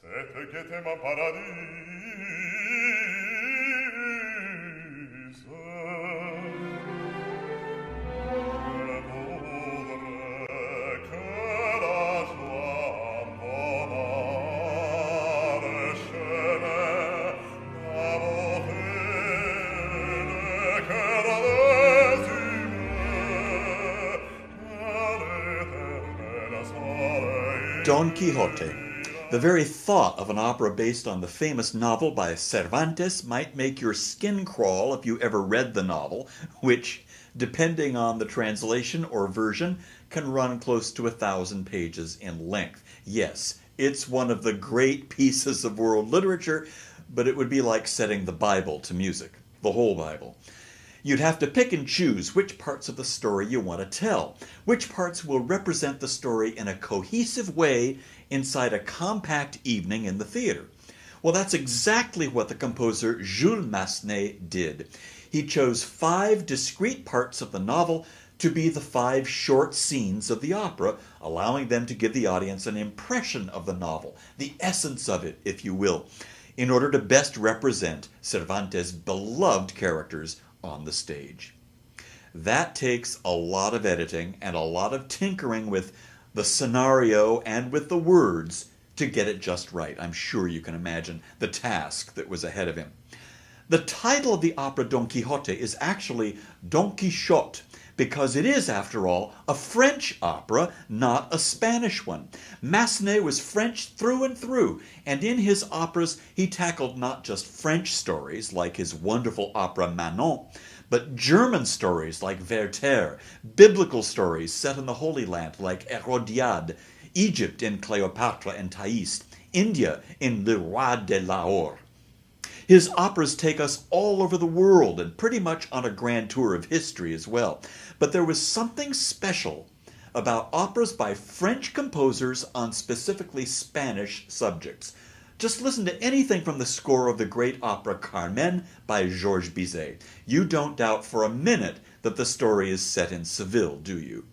Cette gaieté mon paradis. Don Quixote. The very thought of an opera based on the famous novel by Cervantes might make your skin crawl if you ever read the novel, which, depending on the translation or version, can run close to 1,000 pages in length. Yes, it's one of the great pieces of world literature, but it would be like setting the Bible to music, the whole Bible. You'd have to pick and choose which parts of the story you want to tell, which parts will represent the story in a cohesive way inside a compact evening in the theater. Well, that's exactly what the composer Jules Massenet did. He chose 5 discrete parts of the novel to be the 5 short scenes of the opera, allowing them to give the audience an impression of the novel, the essence of it, if you will, in order to best represent Cervantes' beloved characters on the stage. That takes a lot of editing and a lot of tinkering with the scenario and with the words to get it just right. I'm sure you can imagine the task that was ahead of him. The title of the opera Don Quixote is actually Don Quichotte, because it is, after all, a French opera, not a Spanish one. Massenet was French through and through, and in his operas he tackled not just French stories like his wonderful opera Manon, but German stories like Werther, biblical stories set in the Holy Land like Hérodiade, Egypt in Cleopatra and Thais, India in Le Roi de Lahore. His operas take us all over the world and pretty much on a grand tour of history as well. But there was something special about operas by French composers on specifically Spanish subjects. Just listen to anything from the score of the great opera Carmen by Georges Bizet. You don't doubt for a minute that the story is set in Seville, do you?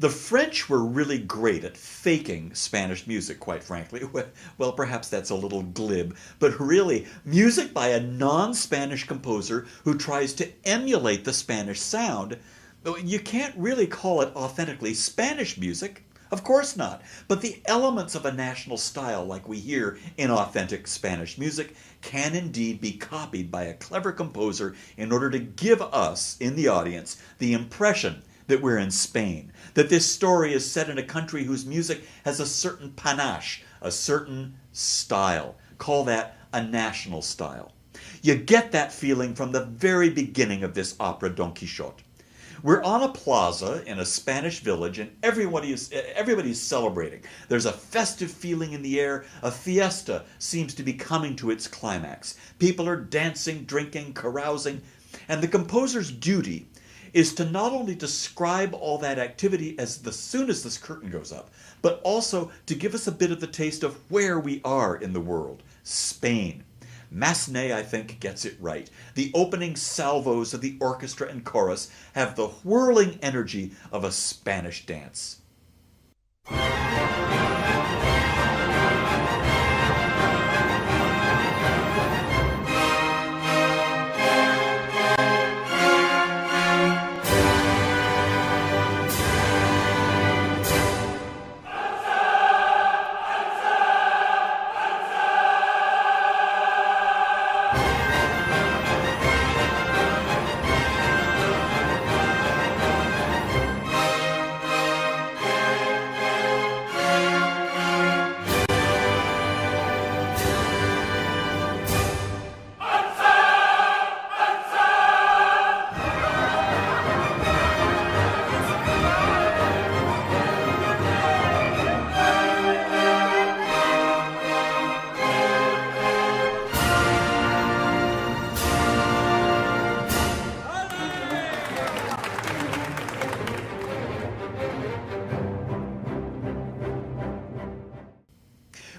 The French were really great at faking Spanish music, quite frankly. Well, perhaps that's a little glib, but really, music by a non-Spanish composer who tries to emulate the Spanish sound, you can't really call it authentically Spanish music. Of course not. But the elements of a national style like we hear in authentic Spanish music can indeed be copied by a clever composer in order to give us, in the audience, the impression that we're in Spain, that this story is set in a country whose music has a certain panache, a certain style. Call that a national style. You get that feeling from the very beginning of this opera, Don Quixote. We're on a plaza in a Spanish village and everybody's celebrating. There's a festive feeling in the air. A fiesta seems to be coming to its climax. People are dancing, drinking, carousing, and the composer's duty is to not only describe all that activity as soon as this curtain goes up, but also to give us a bit of the taste of where we are in the world, Spain. Massenet, I think, gets it right. The opening salvos of the orchestra and chorus have the whirling energy of a Spanish dance.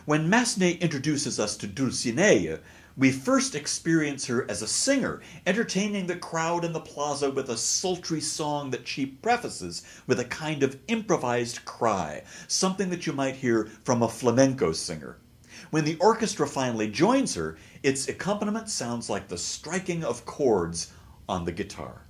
When Massenet introduces us to Dulcinea, we first experience her as a singer, entertaining the crowd in the plaza with a sultry song that she prefaces with a kind of improvised cry, something that you might hear from a flamenco singer. When the orchestra finally joins her, its accompaniment sounds like the striking of chords on the guitar.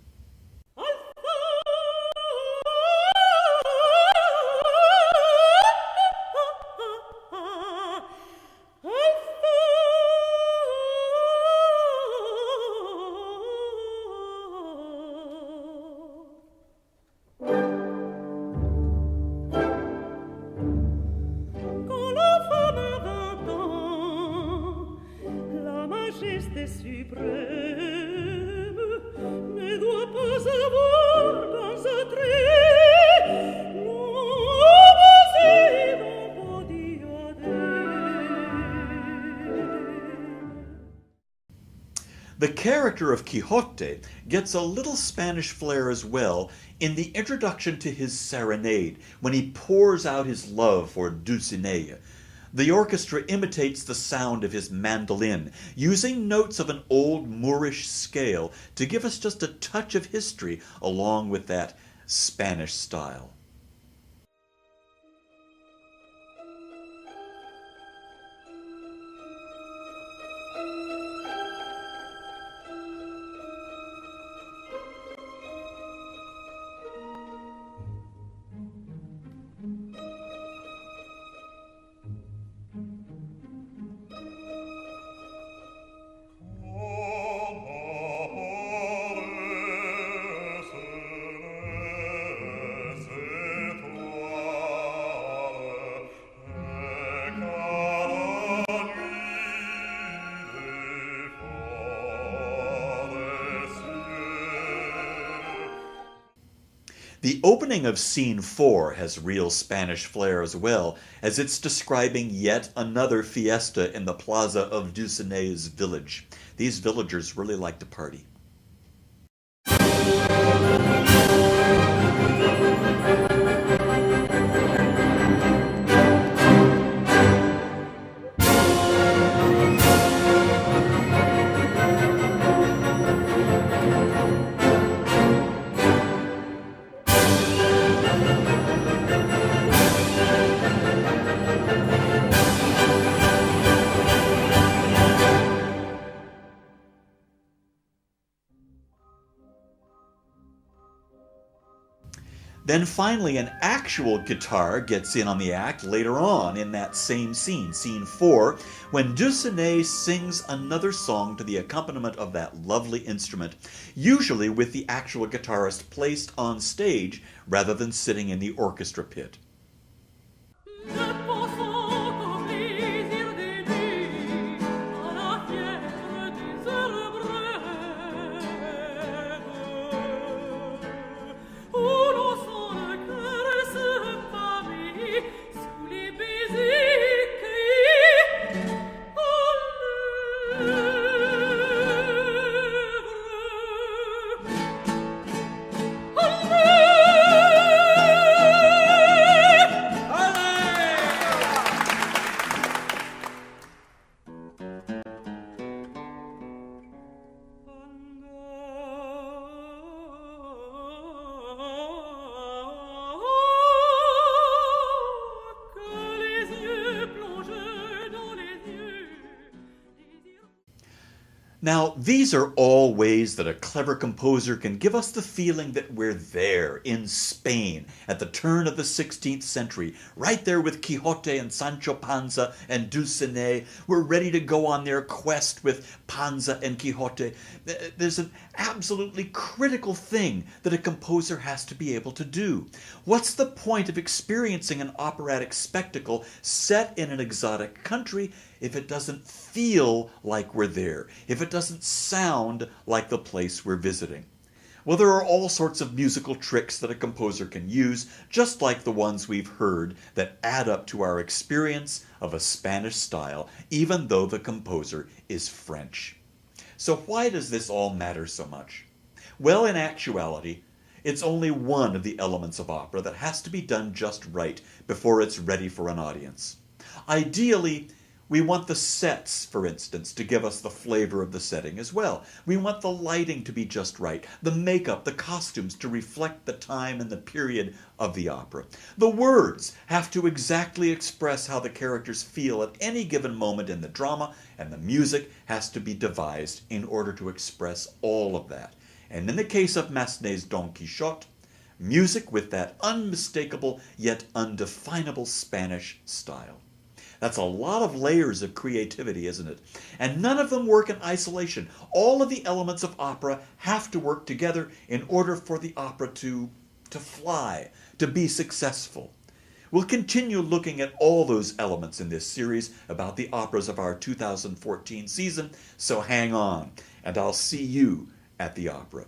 The character of Quixote gets a little Spanish flair as well in the introduction to his serenade, when he pours out his love for Dulcinea. The orchestra imitates the sound of his mandolin, using notes of an old Moorish scale to give us just a touch of history along with that Spanish style. The opening of Scene 4 has real Spanish flair as well, as it's describing yet another fiesta in the plaza of Dulcinea's village. These villagers really like to party. Then finally an actual guitar gets in on the act later on in that same scene, Scene 4, when Dulcinea sings another song to the accompaniment of that lovely instrument, usually with the actual guitarist placed on stage rather than sitting in the orchestra pit. Now, these are all ways that a clever composer can give us the feeling that we're there in Spain at the turn of the 16th century, right there with Quixote and Sancho Panza and Dulcinea. We're ready to go on their quest with Panza and Quixote. There's an absolutely critical thing that a composer has to be able to do. What's the point of experiencing an operatic spectacle set in an exotic country if it doesn't feel like we're there, if it doesn't sound like the place we're visiting? Well, there are all sorts of musical tricks that a composer can use, just like the ones we've heard, that add up to our experience of a Spanish style, even though the composer is French. So why does this all matter so much? Well, in actuality, it's only one of the elements of opera that has to be done just right before it's ready for an audience. Ideally, we want the sets, for instance, to give us the flavor of the setting as well. We want the lighting to be just right, the makeup, the costumes to reflect the time and the period of the opera. The words have to exactly express how the characters feel at any given moment in the drama, and the music has to be devised in order to express all of that. And in the case of Massenet's Don Quixote, music with that unmistakable yet undefinable Spanish style. That's a lot of layers of creativity, isn't it? And none of them work in isolation. All of the elements of opera have to work together in order for the opera to fly, to be successful. We'll continue looking at all those elements in this series about the operas of our 2014 season, so hang on, and I'll see you at the opera.